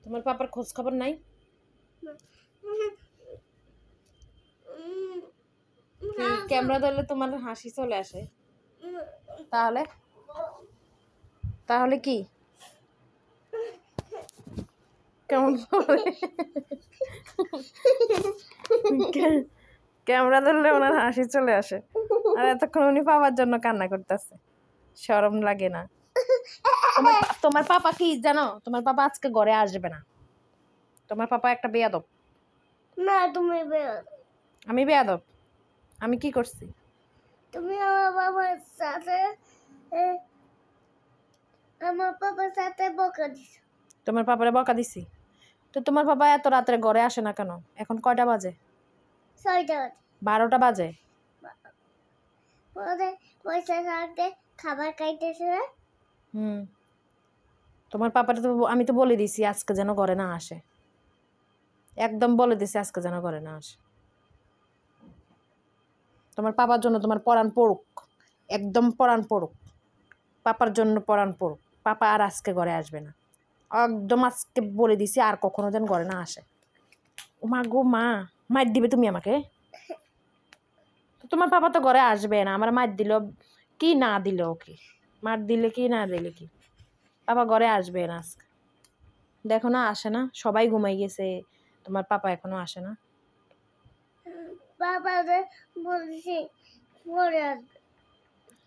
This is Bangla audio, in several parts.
তোমার পাপার খোঁজ খবর নাই? ক্যামেরা ধরলে তোমার হাসি চলে আসে, তাহলে তাহলে কি কেমন ক্যামেরা ধরলে ওনার হাসি চলে আসে, আর এতক্ষণ উনি পাপার জন্য কান্না করতেছে। শরম লাগে না? তোমার পাপা কি জানো, তোমার পাপা আজকে ঘরে আসবে না। তোমার পাপা একটা বেয়াদব। না, তুমি বেয়াদব। আমি বেয়াদব? আমি কি করছি? তুমি আমার বাবার সাথে বকা দিছো। তোমার পাপারে বকা দিছি? তো তোমার পাপা এত রাত্রে ঘরে আসে না কেন? এখন কয়টা বাজে? 6টা বাজে। 12টা বাজে। পয়সা সাথে খাবার খাইতেছে। তোমার পাপারে তো আমি তো বলে দিছি আজকে যেন ঘরে না আসে, একদম বলে দিছি আজকে যেন ঘরে না আসে। তোমার পাপার জন্য তোমার পরাণ পড়ুক, একদম পরাণ পড়ুক, পাপার জন্য পরাণ পড়ুক। পাপা আর আজকে ঘরে আসবে না, একদম আজকে বলে দিছি, আর কখনো যেন ঘরে না আসে। ও মা গো মা, মার দিবে তুমি আমাকে? তোমার পাপা তো ঘরে আসবে না, আমার মার দিল কি না দিল কি, মার দিলে কি না দিলে কি, পাপা ঘরে আসবে না আজকে। দেখো না, আসে না, সবাই ঘুমাই গেছে, তোমার পাপা এখনো আসে না। বাবা বলছি পরে আসবে।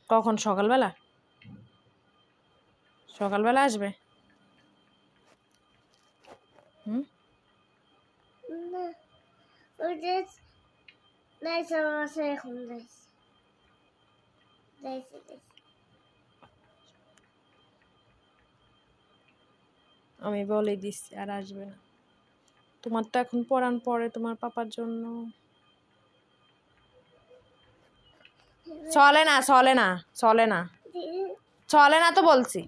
কখন? সকালবেলা? সকালবেলা আসবে? না, ওই যে এখন আমি বলে দিচ্ছি আর আসবে না। তোমার তো এখন পড়ান পড়ে তোমার পাপার জন্য। চলে না, চলে না, চলে না, চলে না তো বলছি।